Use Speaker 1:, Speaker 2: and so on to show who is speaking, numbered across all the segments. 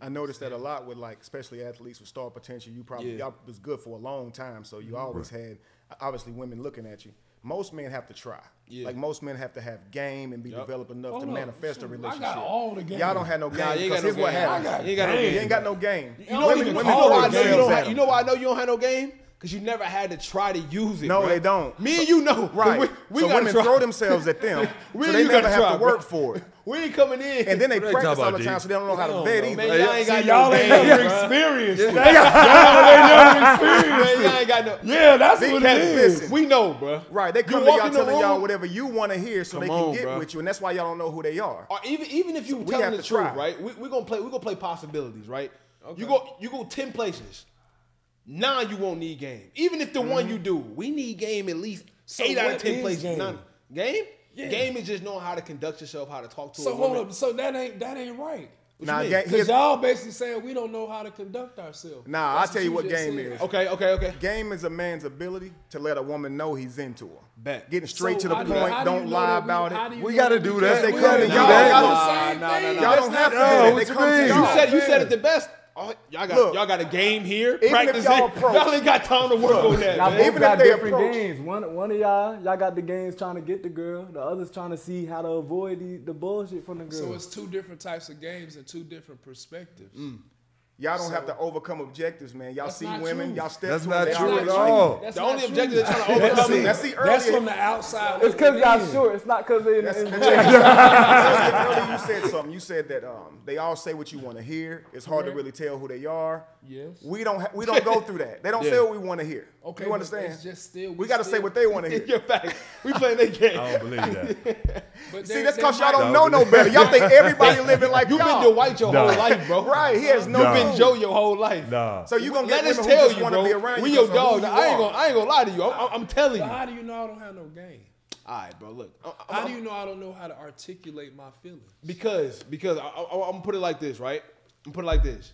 Speaker 1: I noticed that a lot with like, especially athletes with star potential. You probably y'all was good for a long time, so you always had obviously women looking at you. Most men have to try. Like most men have to have game and be developed enough to manifest a relationship.
Speaker 2: I got all the game.
Speaker 1: Y'all don't have no game. Because here's what happens.
Speaker 3: You
Speaker 1: ain't got no game.
Speaker 3: You know why I know you don't have no game? Because you never had to try to use it.
Speaker 1: No,
Speaker 3: bro.
Speaker 1: they don't.
Speaker 3: Me and you know.
Speaker 1: Right.
Speaker 3: We
Speaker 1: so women
Speaker 3: try.
Speaker 1: throw themselves at them,
Speaker 3: We
Speaker 1: so they
Speaker 3: you
Speaker 1: never
Speaker 3: gotta
Speaker 1: have
Speaker 3: try,
Speaker 1: to work
Speaker 3: bro.
Speaker 1: for it.
Speaker 3: We ain't coming in.
Speaker 1: And then they
Speaker 4: What
Speaker 1: practice
Speaker 4: talking
Speaker 1: all the
Speaker 4: about,
Speaker 1: time,
Speaker 4: D?
Speaker 1: so they don't know how to vet either.
Speaker 3: Man, y'all ain't got
Speaker 2: y'all
Speaker 3: no
Speaker 2: ain't
Speaker 3: game,
Speaker 2: never
Speaker 3: bro.
Speaker 2: experienced that.
Speaker 3: Y'all ain't never experienced. Man, y'all ain't got no.
Speaker 2: Yeah, that's what it is.
Speaker 1: Listen.
Speaker 3: We know, bro.
Speaker 1: Right, they come to y'all telling y'all whatever you want to hear so they can get with you, and that's why y'all don't know who they are.
Speaker 3: Or even if you telling the truth, right? We're gonna play possibilities, right? Okay. You go 10 places. 9 you won't need game. Even if the one you do, we need game at least 8 out of 10 places. Game? Yeah. Game is just knowing how to conduct yourself, how to talk to a woman.
Speaker 2: Hold up. So that ain't right.
Speaker 1: Nah,
Speaker 2: because y'all basically saying we don't know how to conduct ourselves.
Speaker 1: Nah, I'll tell you what game is.
Speaker 3: Okay.
Speaker 1: Game is a man's ability to let a woman know he's into her.
Speaker 3: Bet.
Speaker 1: Getting straight to the point. Don't lie about it.
Speaker 4: We got to do that.
Speaker 1: They come to y'all. Y'all don't have to. They come to y'all.
Speaker 3: You said it the best. Oh, y'all got a game here. Practice it. Y'all ain't got time to work on that.
Speaker 5: Y'all
Speaker 1: Even
Speaker 5: both got
Speaker 1: if they
Speaker 5: different
Speaker 1: approach.
Speaker 5: games. One of y'all got the games trying to get the girl. The others trying to see how to avoid the bullshit from the girl.
Speaker 2: So it's 2 different types of games and 2 different perspectives.
Speaker 1: Y'all don't have to overcome objectives, man. Y'all see women, y'all step
Speaker 4: That's
Speaker 1: to
Speaker 4: not
Speaker 1: them.
Speaker 4: true at all.
Speaker 3: The only objective they're trying to overcome is
Speaker 2: That's from the outside.
Speaker 5: It's because y'all short. It's not because they.
Speaker 1: Earlier you said something. You said that they all say what you want to hear. It's hard to really tell who they are.
Speaker 2: Yes.
Speaker 1: We don't go through that. They don't say what we want to hear.
Speaker 2: Okay,
Speaker 1: you understand?
Speaker 2: It's just still,
Speaker 1: we got to say what they want to hear.
Speaker 3: Your fact. We playing their game.
Speaker 4: I don't believe that.
Speaker 2: But
Speaker 1: See, that's because y'all don't know no better. Y'all think everybody living like
Speaker 3: You've
Speaker 1: y'all.
Speaker 3: been Dwight your whole life, bro.
Speaker 1: Right. He has no.
Speaker 3: You've been Joe your whole life.
Speaker 4: Nah.
Speaker 1: So you gonna get
Speaker 3: Let us
Speaker 1: women who
Speaker 3: tell
Speaker 1: just
Speaker 3: you,
Speaker 1: want to
Speaker 3: bro.
Speaker 1: be around
Speaker 3: We
Speaker 1: you.
Speaker 3: your
Speaker 1: because of who
Speaker 3: dog.
Speaker 1: you
Speaker 3: I ain't gonna lie to you. I'm telling you.
Speaker 2: How do you know I don't have no game?
Speaker 3: All right, bro. Look.
Speaker 2: How do you know I don't know how to articulate my feelings?
Speaker 3: Because I'm gonna put it like this, right? I'm gonna put it like this.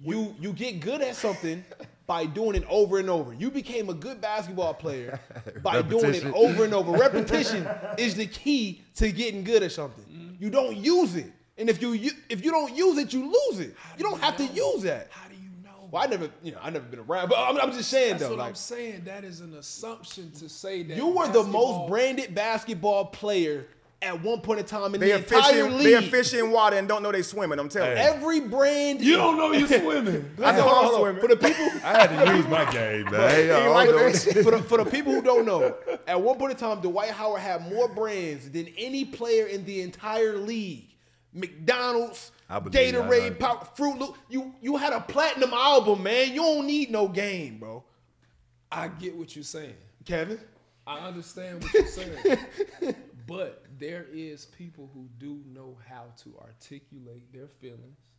Speaker 3: You get good at something by doing it over and over. You became a good basketball player by doing it over and over. Repetition is the key to getting good at something. You don't use it, and if you don't use it, you lose it. You don't have to use that.
Speaker 2: How do you know?
Speaker 3: Well, I never been around, but I'm just saying
Speaker 2: That's
Speaker 3: though.
Speaker 2: what I'm saying. That is an assumption to say that
Speaker 3: You were the most branded basketball player at one point in time in the entire league.
Speaker 1: They are fishing in water and don't know they swimming. I'm telling you.
Speaker 3: Every brand.
Speaker 2: You don't know you're swimming.
Speaker 1: I know I'm swimming.
Speaker 3: For the people,
Speaker 4: I had to use my game, man.
Speaker 3: for the people who don't know, at one point in time, Dwight Howard had more brands than any player in the entire league. McDonald's, Gatorade, Fruit Loop. You had a platinum album, man. You don't need no game, bro.
Speaker 2: I get what you're saying,
Speaker 3: Kevin.
Speaker 2: I understand what you're saying. But there is people who do know how to articulate their feelings.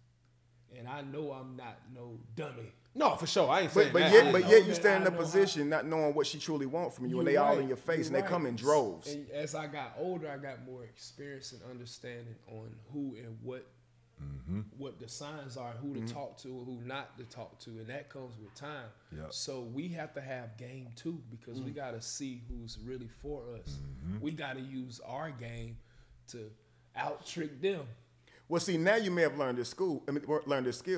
Speaker 2: And I know I'm not no dummy.
Speaker 3: No, for sure. I ain't saying
Speaker 1: But
Speaker 3: that.
Speaker 1: yet you stand in a position not knowing what she truly wants from you, and they all in your face, and they come in droves.
Speaker 2: And as I got older, I got more experience and understanding on who and what the signs are, who to talk to, who not to talk to, and that comes with time. Yep. So we have to have game too, because we got to see who's really for us. We got to use our game to out trick them.
Speaker 1: Well, see, now you may have learned this skill,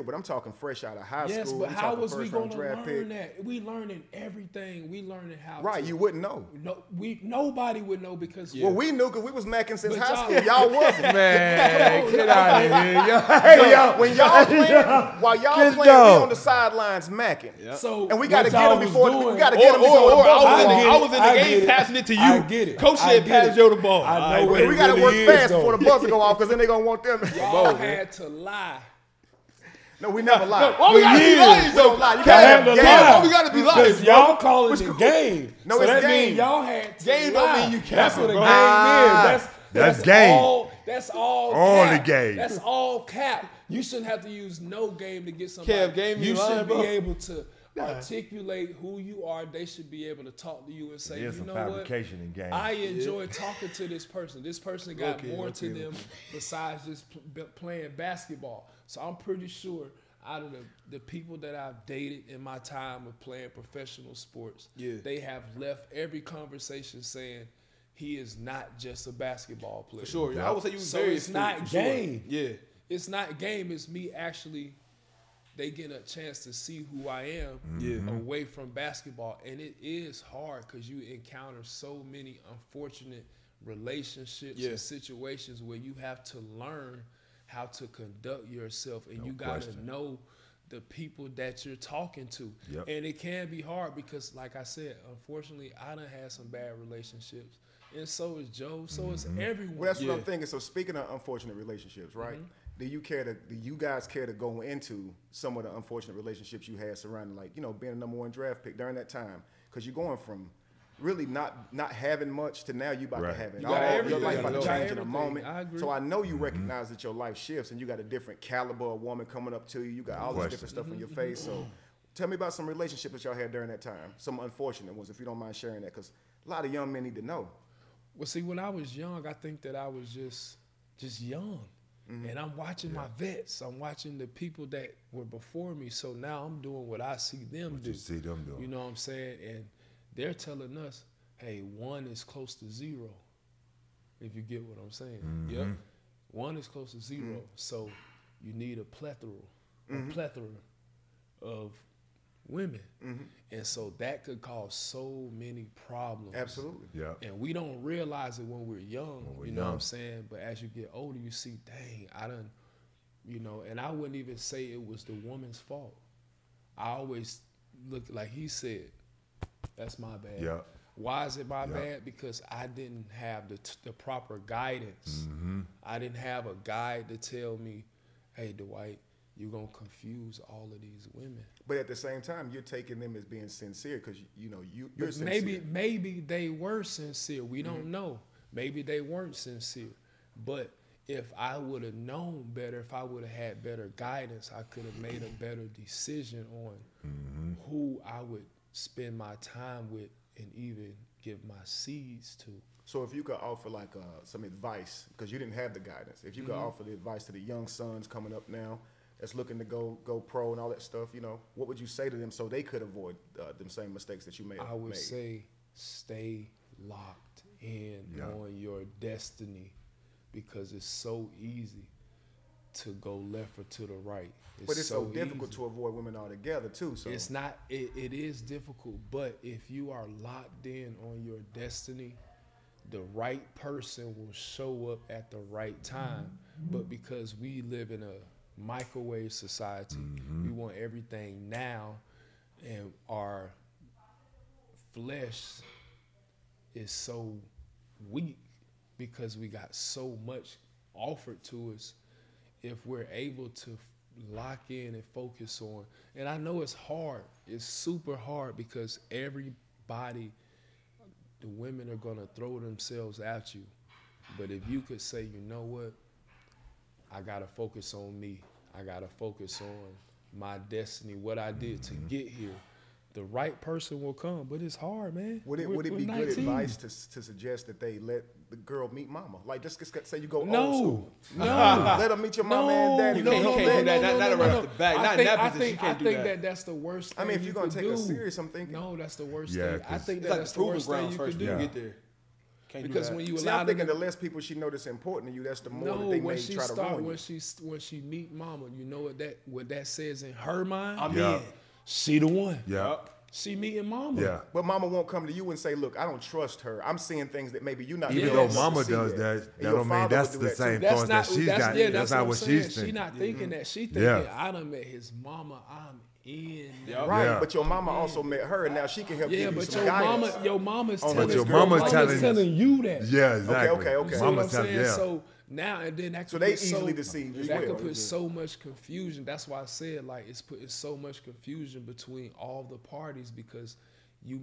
Speaker 1: but I'm talking fresh out of high school.
Speaker 2: Yes, but how was we going to learn
Speaker 1: pick.
Speaker 2: that? We learning everything. We learning how.
Speaker 1: Right, you wouldn't know.
Speaker 2: No, nobody would know because.
Speaker 1: Well, we knew because we was macking since high school. Y'all wasn't.
Speaker 4: Man, get out of here.
Speaker 1: When y'all playing, while y'all playing, we on the sidelines macking.
Speaker 4: Yep.
Speaker 2: So
Speaker 1: and we got to get them before. We got to
Speaker 3: Or
Speaker 1: get them before the ball.
Speaker 3: I was in the game passing it to you.
Speaker 2: I get it.
Speaker 3: Coach said pass Joe the ball.
Speaker 2: I know
Speaker 1: We got to work fast before the buzzer go off because then they gonna want them.
Speaker 2: Y'all had to lie.
Speaker 1: No, we never lie.
Speaker 3: Why we gotta be lying though?
Speaker 1: You
Speaker 2: gotta have
Speaker 3: Why we gotta be lying?
Speaker 2: Because y'all calling it game.
Speaker 1: No,
Speaker 2: so
Speaker 1: it's
Speaker 2: that
Speaker 1: game.
Speaker 2: means y'all had to
Speaker 3: Game
Speaker 2: lie.
Speaker 3: don't mean you can't.
Speaker 2: That's what a game is.
Speaker 4: That's game.
Speaker 2: That's all
Speaker 4: Only
Speaker 2: cap.
Speaker 4: game.
Speaker 2: That's all cap. You shouldn't have to use no game to get somebody.
Speaker 3: Kev, game
Speaker 2: you
Speaker 3: you lying,
Speaker 2: should
Speaker 3: bro.
Speaker 2: be able to articulate who you are. They should be able to talk to you and say,
Speaker 4: There's
Speaker 2: you
Speaker 4: some
Speaker 2: know
Speaker 4: fabrication in
Speaker 2: what?
Speaker 4: game.
Speaker 2: I enjoy talking to this person. This person got more to them besides just playing basketball. So I'm pretty sure out of the people that I've dated in my time of playing professional sports, they have left every conversation saying he is not just a basketball player.
Speaker 3: For sure. I would say you
Speaker 2: So
Speaker 3: very
Speaker 2: it's not
Speaker 3: astute, for
Speaker 2: game.
Speaker 3: Sure. Yeah.
Speaker 2: it's not game. It's me actually. They get a chance to see who I am away from basketball, and it is hard because you encounter so many unfortunate relationships and situations where you have to learn how to conduct yourself, and you got to know the people that you're talking to. And it can be hard because, like I said, unfortunately, I done had some bad relationships, and so is Joe, so is everyone.
Speaker 1: Well, that's what I'm thinking. So speaking of unfortunate relationships, right? Do you guys care to go into some of the unfortunate relationships you had surrounding, like, you know, being a #1 draft pick during that time? Because you're going from really not having much to now you about to have it. Your life about to change in a moment. So I know you recognize that your life shifts and you got a different caliber of woman coming up to you. You got all this different stuff in your face. So tell me about some relationships that y'all had during that time. Some unfortunate ones, if you don't mind sharing that, because a lot of young men need to know.
Speaker 2: Well, see, when I was young, I think that I was just young. And I'm watching my vets. I'm watching the people that were before me. So now I'm doing what I see them do. You know what I'm saying? And they're telling us, hey, 1 is close to 0, if you get what I'm saying. 1 is close to 0. So you need a plethora of women. And so that could cause so many problems.
Speaker 1: Absolutely.
Speaker 2: And we don't realize it when we're young, you know what I'm saying? But as you get older, you see, dang, I done, you know, and I wouldn't even say it was the woman's fault. I always look, like he said, that's my bad. Why is it my bad? Because I didn't have the proper guidance. I didn't have a guide to tell me, hey, Dwight, you're going to confuse all of these women.
Speaker 1: But at the same time, you're taking them as being sincere because, you know, you're sincere.
Speaker 2: Maybe they were sincere. We don't know. Maybe they weren't sincere. But if I would have known better, if I would have had better guidance, I could have made a better decision on who I would spend my time with and even give my seeds to.
Speaker 1: So if you could offer like some advice, because you didn't have the guidance, if you could offer the advice to the young sons coming up now that's looking to go pro and all that stuff, you know, what would you say to them so they could avoid them same mistakes that you made?
Speaker 2: I would say stay locked in on your destiny, because it's so easy to go left or to the right.
Speaker 1: But it's so difficult to avoid women altogether too. So
Speaker 2: it's not. It is difficult, but if you are locked in on your destiny, the right person will show up at the right time. But because we live in a microwave society, we want everything now, and our flesh is so weak because we got so much offered to us. If we're able to lock in and focus on, and I know it's hard, it's super hard, because everybody, the women are gonna throw themselves at you. But if you could say, you know what, I gotta focus on me, I gotta focus on my destiny, what I did to get here, the right person will come. But it's hard, man.
Speaker 1: Would it be 19. Good advice to suggest that they let the girl meet mama? Like, just say you go old school. Let her meet your mama and daddy.
Speaker 3: You can't do that. Not right off the back. Not in that position. You can't do that.
Speaker 2: I think that's the worst thing.
Speaker 1: I mean, if you're gonna take it serious, I'm thinking.
Speaker 2: No, that's the worst thing. I think that's the worst thing you could do.
Speaker 3: Get there.
Speaker 2: Because when you
Speaker 1: allow them, I'm thinking the less people she know that's important to you, that's the more that they may try to ruin you.
Speaker 2: When she meet mama, you know what that says in her mind?
Speaker 3: I mean,
Speaker 2: she the one. She meeting mama.
Speaker 1: But mama won't come to you and say, look, I don't trust her. I'm seeing things that maybe you're not.
Speaker 4: Even though mama does that don't mean that's the same thoughts that she's got. That's not what she's thinking.
Speaker 2: She's not thinking that. She thinking, I done met his mama, I'm in.
Speaker 1: Right, but your mama also met her, and now she can help give you some guidance.
Speaker 2: Your mama's
Speaker 4: telling
Speaker 2: you that.
Speaker 4: Yeah, exactly.
Speaker 1: Okay.
Speaker 2: Mama's telling So now and then that could
Speaker 1: they easily deceive as well.
Speaker 2: That could put so much confusion. That's why I said, like, it's putting so much confusion between all the parties, because you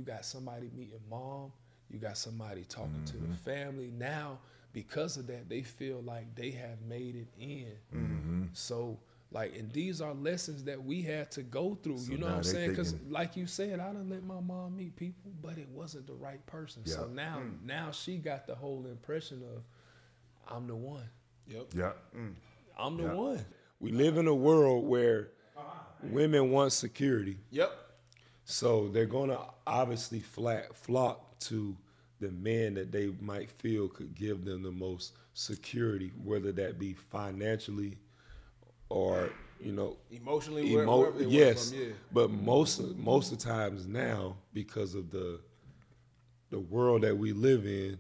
Speaker 2: got somebody meeting mom, you got somebody talking to the family. Now, because of that, they feel like they have made it in. So, like, and these are lessons that we had to go through. So you know what I'm saying? Because, like you said, I done let my mom meet people, but it wasn't the right person. So now she got the whole impression of, I'm the one. I'm the one. We live in a world where women want security. So they're going to obviously flock to
Speaker 6: the man that they might feel could give them the most security, whether that be financially or, you know,
Speaker 3: emotionally.
Speaker 6: Yes, but most of the times now, because of the world that we live in,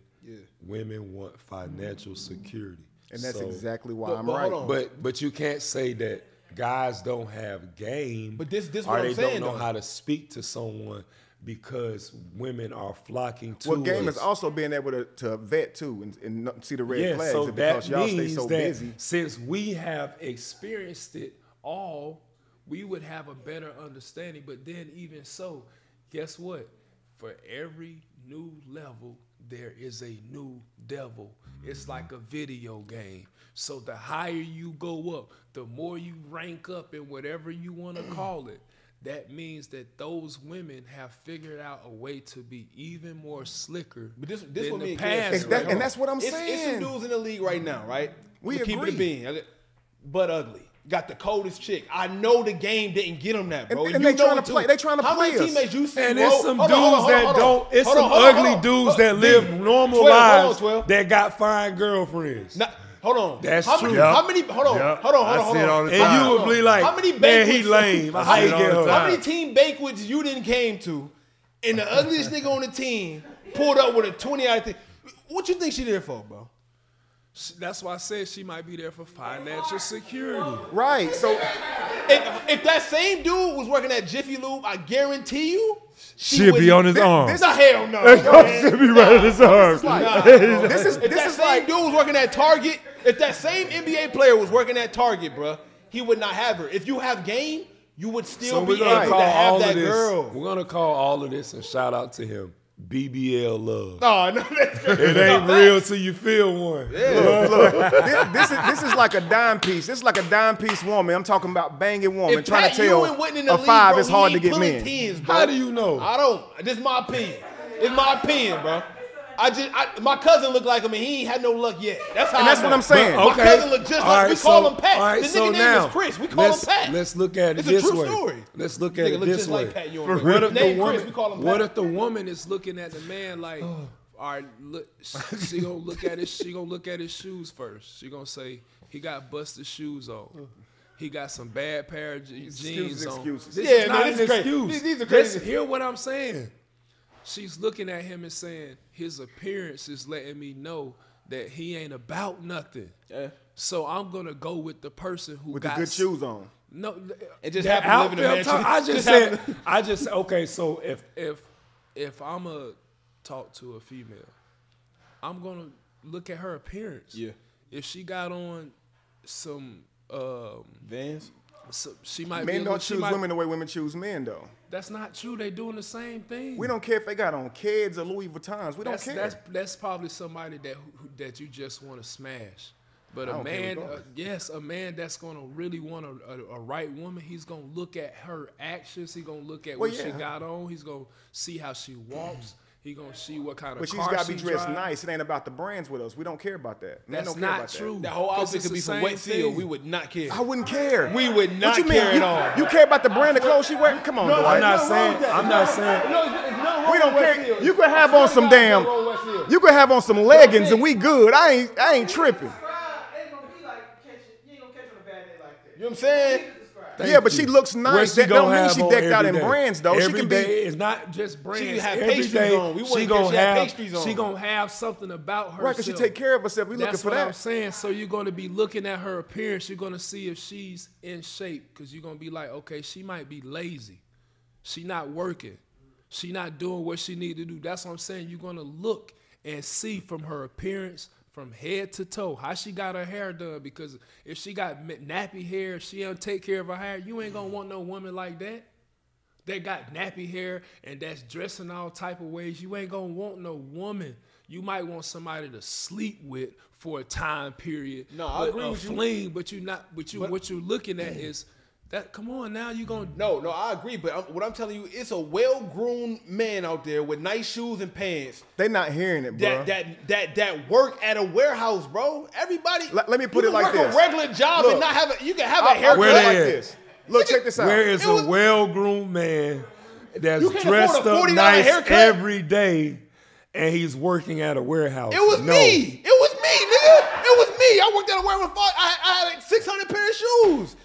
Speaker 6: women want financial security,
Speaker 1: and that's exactly why I'm right.
Speaker 6: But you can't say that guys don't have game,
Speaker 3: but this
Speaker 6: or
Speaker 3: what
Speaker 6: they
Speaker 3: I'm saying,
Speaker 6: don't know how to speak to someone. Because women are flocking to
Speaker 1: Well, game
Speaker 6: us.
Speaker 1: is also being able to vet too and see the red flags.
Speaker 6: So
Speaker 1: because
Speaker 6: that
Speaker 1: y'all
Speaker 6: means
Speaker 1: stay so
Speaker 6: that
Speaker 1: busy.
Speaker 6: since we have experienced it
Speaker 2: all, we would have a better understanding. But then even so, guess what? For every new level, there is a new devil. It's like a video game. So the higher you go up, the more you rank up in whatever you want to call it. That means that those women have figured out a way to be even more slicker.
Speaker 3: But this
Speaker 2: than
Speaker 3: what
Speaker 2: the
Speaker 3: me
Speaker 2: past.
Speaker 1: And that's what I'm saying.
Speaker 3: It's some dudes in the league right now, right?
Speaker 1: We
Speaker 3: keep
Speaker 1: agree.
Speaker 3: it a bean, but ugly. Got the coldest chick. I know the game didn't get them that, bro.
Speaker 1: And they trying to play. They trying to
Speaker 3: How
Speaker 1: play
Speaker 3: many
Speaker 1: us.
Speaker 3: teammates you see?
Speaker 6: and it's some dudes that don't. It's some ugly dudes that live normal
Speaker 3: 12,
Speaker 6: lives that got fine girlfriends.
Speaker 3: Hold on.
Speaker 6: That's
Speaker 3: how
Speaker 6: true.
Speaker 3: Many, how many? Hold on. Hold on.
Speaker 4: I see it all the time.
Speaker 6: And you would be like,
Speaker 3: how many
Speaker 6: man, he
Speaker 3: banquets-
Speaker 6: lame. How you get her?
Speaker 3: How many team banquets you didn't came to, and the ugliest nigga on the team pulled up with a 20 out of 10? What you think she there for, bro?
Speaker 2: That's why I said she might be there for financial security.
Speaker 1: Right. So
Speaker 3: if that same dude was working at Jiffy Lube, I guarantee you,
Speaker 4: She'll be on his arm.
Speaker 3: This a hell no.
Speaker 4: She'll be right on his arm.
Speaker 3: If that same
Speaker 1: like-
Speaker 3: dude was working at Target, if that same NBA player was working at Target, bro, he would not have her. If you have game, you would still be able to have that girl.
Speaker 6: We're gonna call all of this and shout out to him. BBL love.
Speaker 3: Oh, no, that's good.
Speaker 6: It ain't real till you feel one.
Speaker 1: look, this is like a dime piece. This is like a dime piece woman. I'm talking about banging woman
Speaker 3: If
Speaker 1: trying
Speaker 3: Pat
Speaker 1: to tell
Speaker 3: Ewing wasn't in the
Speaker 1: a
Speaker 3: league,
Speaker 1: 5
Speaker 3: bro,
Speaker 1: is hard
Speaker 3: he
Speaker 1: to get
Speaker 3: pulling
Speaker 1: men.
Speaker 3: Tens, bro.
Speaker 6: How do you know?
Speaker 3: I don't. This is my opinion. It's my opinion, bro. My cousin looked like him and he ain't had no luck yet. That's how.
Speaker 1: And that's what I'm saying.
Speaker 3: My cousin looked just like we call him Pat.
Speaker 6: All right,
Speaker 3: The
Speaker 6: so
Speaker 3: nigga
Speaker 6: now,
Speaker 3: name is Chris. We call him Pat.
Speaker 6: Let's look at it
Speaker 3: It's
Speaker 6: this
Speaker 3: a true
Speaker 6: way.
Speaker 3: story.
Speaker 6: Let's look at
Speaker 3: Nigga
Speaker 6: it
Speaker 3: look
Speaker 6: this
Speaker 3: just
Speaker 6: way.
Speaker 3: like Pat Ewing.
Speaker 6: What if the
Speaker 3: Name
Speaker 6: woman?
Speaker 3: Chris, we call him
Speaker 6: What
Speaker 3: Pat.
Speaker 6: if the
Speaker 2: Woman is looking at the man like, all right, look, she gonna look at his. She gonna look at his shoes first. She gonna say he got busted shoes on. He got some bad pair of jeans on.
Speaker 1: Excuses.
Speaker 2: This
Speaker 3: Yeah,
Speaker 2: is not
Speaker 3: man,
Speaker 2: an
Speaker 3: this is crazy.
Speaker 2: excuse.
Speaker 3: These are crazy.
Speaker 2: Listen, hear what I'm saying. She's looking at him and saying his appearance is letting me know that he ain't about nothing.
Speaker 3: Yeah.
Speaker 2: So I'm gonna go with the person who
Speaker 1: With
Speaker 2: got
Speaker 1: the good shoes on.
Speaker 2: No,
Speaker 3: It just
Speaker 2: that
Speaker 3: happened to live in a
Speaker 2: outfit
Speaker 3: mansion.
Speaker 2: I just said okay. So if I'm a talk to a female, I'm gonna look at her appearance.
Speaker 3: Yeah.
Speaker 2: If she got on some
Speaker 3: Vans.
Speaker 2: so she might
Speaker 1: Men
Speaker 2: be
Speaker 1: don't choose women the way women choose men, though.
Speaker 2: That's not true. They doing the same thing.
Speaker 1: We don't care if they got on Keds or Louis Vuittons. We don't care.
Speaker 2: That's probably somebody that you just want to smash. But
Speaker 1: I
Speaker 2: a
Speaker 1: don't care
Speaker 2: man,
Speaker 1: regardless.
Speaker 2: a man that's gonna really want a right woman. He's gonna look at her actions. He's gonna look at what she got on. He's gonna see how she walks. He gonna see what kind of
Speaker 1: But she's
Speaker 2: car
Speaker 1: got to
Speaker 2: she
Speaker 1: be dressed
Speaker 2: drive.
Speaker 1: nice. It ain't about the brands with us. We don't care about that. Men
Speaker 2: That's
Speaker 1: don't care
Speaker 2: not
Speaker 1: about
Speaker 2: true.
Speaker 3: The whole
Speaker 2: 'Cause
Speaker 3: outfit
Speaker 2: it's
Speaker 3: could be
Speaker 2: the
Speaker 3: from
Speaker 2: same
Speaker 3: Wetfield.
Speaker 2: thing.
Speaker 3: We would not care.
Speaker 1: I wouldn't care.
Speaker 3: We would not
Speaker 1: What you mean?
Speaker 3: care at all.
Speaker 1: You care about the brand of clothes she wear? Come on, Dwight.
Speaker 6: I'm not saying.
Speaker 1: We don't care. You could have on some damn. You could have on some leggings and we good. I ain't tripping.
Speaker 3: You know what I'm saying?
Speaker 1: Yeah, but she looks nice. That don't mean she decked out in brands, though. She
Speaker 6: Every
Speaker 1: can
Speaker 6: day
Speaker 1: be.
Speaker 6: It's not just brands.
Speaker 3: can have
Speaker 6: Every
Speaker 3: pastries
Speaker 6: day
Speaker 3: on. We
Speaker 6: she
Speaker 3: wouldn't
Speaker 6: gonna
Speaker 3: care if she had
Speaker 6: have
Speaker 3: pastries on.
Speaker 2: She gonna have something about herself.
Speaker 1: Right, because she take care of herself. We looking
Speaker 2: That's
Speaker 1: for
Speaker 2: what I'm
Speaker 1: that.
Speaker 2: saying. So you're gonna be looking at her appearance. You're gonna see if she's in shape, because you're gonna be like, okay, she might be lazy. She not working. She not doing what she need to do. That's what I'm saying. You're gonna look and see from her appearance, from head to toe, how she got her hair done. Because if she got nappy hair, if she don't take care of her hair, you ain't gonna want no woman like that. That got nappy hair and that's dressing all type of ways. You ain't gonna want no woman. You might want somebody to sleep with for a time period.
Speaker 3: No, I agree
Speaker 2: a
Speaker 3: with you.
Speaker 2: fling, but you not. But what you're looking at is that. Come on, now you gonna.
Speaker 3: No, I agree. But what I'm telling you, it's a well-groomed man out there with nice shoes and pants.
Speaker 1: They not hearing it, bro.
Speaker 3: That work at a warehouse, bro. Everybody.
Speaker 1: Let me put it like
Speaker 3: You can
Speaker 1: this.
Speaker 3: work a regular job
Speaker 1: Look,
Speaker 3: and not have a. You can have a haircut
Speaker 6: Where
Speaker 3: like
Speaker 6: they at?
Speaker 3: this.
Speaker 1: Look, check this out.
Speaker 6: Where is a well-groomed man that's
Speaker 3: You can't
Speaker 6: dressed
Speaker 3: afford a
Speaker 6: up
Speaker 3: $40
Speaker 6: nice
Speaker 3: haircut?
Speaker 6: every day and he's working at a warehouse.
Speaker 3: It was me. It was me, nigga. It was me. I worked at a warehouse. I had like 600 pair of shoes.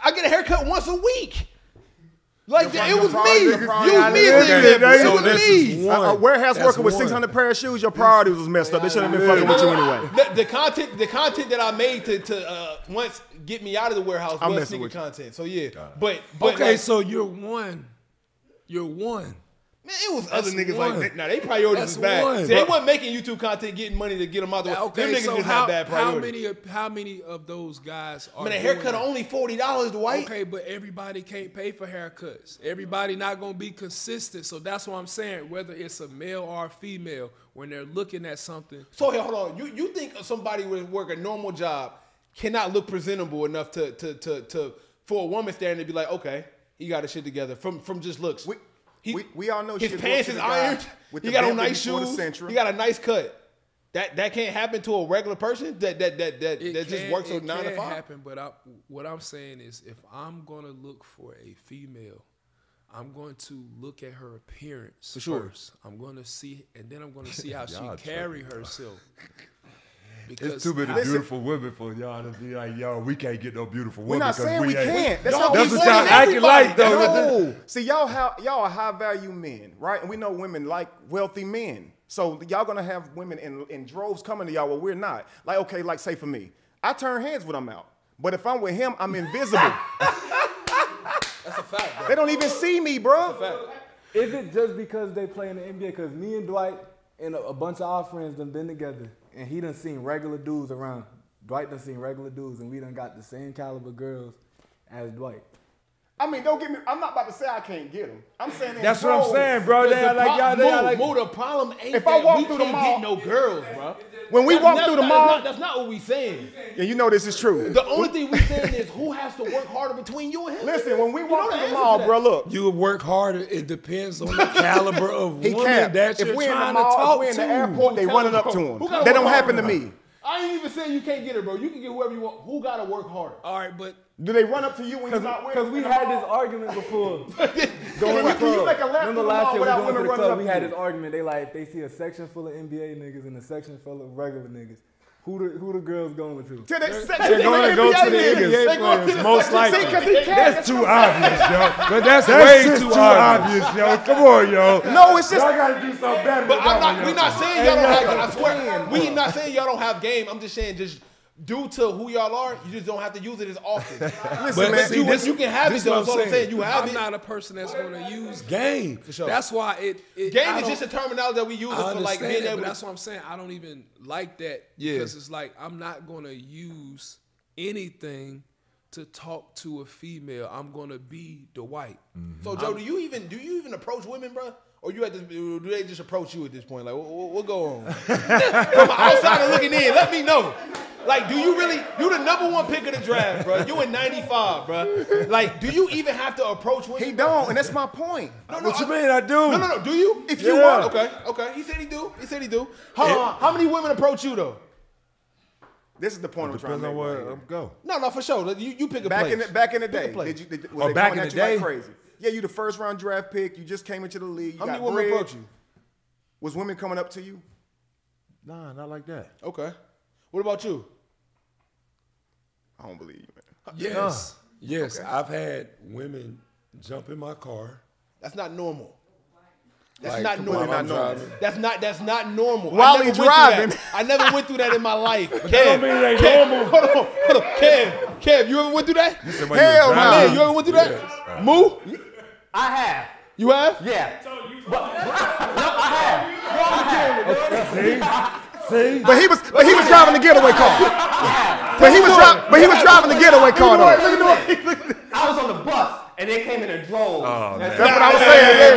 Speaker 3: I get a haircut once a week. Like it was me. Use me as an example. It was me.
Speaker 1: A warehouse worker with 600 pair of shoes. Your priorities was messed up. They shouldn't have been fucking with you anyway.
Speaker 3: The content that I made to once get me out of the warehouse was sneaker content. So yeah, but
Speaker 6: okay,
Speaker 3: like,
Speaker 6: so you're one. You're one.
Speaker 3: Man, it was other niggas like that. Now, they priorities was bad. See, they wasn't making YouTube content, getting money to get them out the way.
Speaker 6: Okay,
Speaker 3: them niggas
Speaker 6: so
Speaker 3: just had bad priorities.
Speaker 6: how many of those guys are
Speaker 3: Man, a haircut only $40, Dwight.
Speaker 6: Okay, but everybody can't pay for haircuts. Everybody not going to be consistent. So that's what I'm saying, whether it's a male or a female, when they're looking at something.
Speaker 3: So, hey, hold on. You think somebody would work a normal job cannot look presentable enough to for a woman standing to be like, okay, he got his shit together from just looks.
Speaker 1: We all know
Speaker 3: his pants is ironed. He got on nice shoes. He got a nice cut. That can't happen to a regular person. That just works on 9 to 5.
Speaker 6: It can happen, but what I'm saying is, if I'm gonna look for a female, I'm going to look at her appearance first. I'm going to see, and then I'm going to see how she carry herself. Because
Speaker 4: it's too many beautiful women for y'all to be like, yo, we can't get no beautiful women.
Speaker 1: We're not saying we can't.
Speaker 4: That's what y'all acting like, though.
Speaker 1: No. See, y'all are high-value men, right? And we know women like wealthy men. So y'all going to have women in droves coming to y'all where we're not. Like, okay, like say for me, I turn heads when I'm out. But if I'm with him, I'm invisible.
Speaker 3: That's a fact, bro.
Speaker 1: They don't even see me, bro.
Speaker 3: That's a fact.
Speaker 5: Is it just because they play in the NBA? Because me and Dwight and a bunch of our friends done been together, and he done seen regular dudes around. Dwight done seen regular dudes, and we done got the same caliber girls as Dwight.
Speaker 1: I mean, don't get me. I'm not about to say I can't get them. I'm saying
Speaker 4: that's what I'm saying, bro. They are like y'all. They are like.
Speaker 3: The problem ain't
Speaker 1: if I walk
Speaker 3: we
Speaker 1: through
Speaker 3: can't
Speaker 1: the mall,
Speaker 3: get no girls, bro.
Speaker 1: When we walk through the mall,
Speaker 3: that's not what we saying.
Speaker 1: Yeah, you know this is true.
Speaker 3: The only thing we saying is who has to work harder between you and him.
Speaker 1: Listen, when we walk through the mall, bro, look.
Speaker 6: You work harder. It depends on the caliber of woman that you're
Speaker 1: if we in
Speaker 6: trying
Speaker 1: the mall,
Speaker 6: to talk
Speaker 1: if we in the
Speaker 6: to.
Speaker 1: airport, they running up to him. That don't happen to me.
Speaker 3: I ain't even saying you can't get her, bro. You can get whoever you want. Who got to work harder?
Speaker 6: All right, but
Speaker 1: do they run up to you when you're not wearing?
Speaker 5: Because we had this argument before.
Speaker 1: Going to you make a left
Speaker 5: Remember last year we
Speaker 1: without
Speaker 5: went to
Speaker 1: women
Speaker 5: the
Speaker 1: running
Speaker 5: club,
Speaker 1: up
Speaker 5: we
Speaker 1: to
Speaker 5: had
Speaker 1: you?
Speaker 5: this argument. They like, if they see a section full of NBA niggas and a section full of regular niggas, who the girls going to?
Speaker 1: They're
Speaker 6: going to go to the NBA players, most likely.
Speaker 4: That's too obvious, yo.
Speaker 6: But that's way too
Speaker 4: obvious, yo. Come on, yo.
Speaker 1: No, it's just
Speaker 4: y'all gotta do something better.
Speaker 3: But we're not saying y'all don't have. I swear, we not saying y'all don't have game. I'm just saying just. Due to who y'all are, you just don't have to use it as often.
Speaker 1: Listen, man,
Speaker 3: you can have it. That's what I'm saying. You have it.
Speaker 6: I'm not a person that's going to use game.
Speaker 3: For sure.
Speaker 6: That's why
Speaker 3: game is just a terminology that we use for like being able.
Speaker 6: But that's what I'm saying. I don't even like that because it's like I'm not going to use anything to talk to a female. I'm going to be Dwight.
Speaker 3: Mm-hmm. So Joe, do you even approach women, bro? Or do they just approach you at this point? Like, what go on? From an outsider looking in, let me know. Like, do you really, you the #1 pick of the draft, bro. You in 95, bro. Like, do you even have to approach women?
Speaker 1: He don't, and that's my point.
Speaker 4: What you mean I do?
Speaker 3: No. Do you?
Speaker 1: If you want.
Speaker 3: Okay. He said he do. How many women approach you, though?
Speaker 1: This is the point I'm trying to make.
Speaker 4: Go.
Speaker 3: No, for sure. You pick a place.
Speaker 1: Back in the day.
Speaker 3: Was
Speaker 1: they
Speaker 4: back in the day?
Speaker 1: Like crazy? Yeah, you the first round draft pick. You just came into the league.
Speaker 3: How many women approach you?
Speaker 1: Was women coming up to you?
Speaker 4: Nah, not like that.
Speaker 3: Okay. What about you?
Speaker 1: I don't believe you, man.
Speaker 6: Yes. Okay. I've had women jump in my car.
Speaker 3: That's not normal. That's
Speaker 6: like,
Speaker 3: not normal. That's not normal.
Speaker 1: While he's driving.
Speaker 3: I never went through that in my life.
Speaker 4: Kev, that don't mean it ain't normal.
Speaker 3: Hold on. Kev, you ever went through that?
Speaker 1: Hell no.
Speaker 3: You ever went through that?
Speaker 4: Yes.
Speaker 3: Moo?
Speaker 7: I have.
Speaker 3: You have?
Speaker 7: Yeah. I have.
Speaker 4: See?
Speaker 1: But he was driving the getaway car. But he was driving the getaway car though.
Speaker 7: I was on the bus and they came in and drove.
Speaker 4: Oh, man.
Speaker 1: That's what I was saying.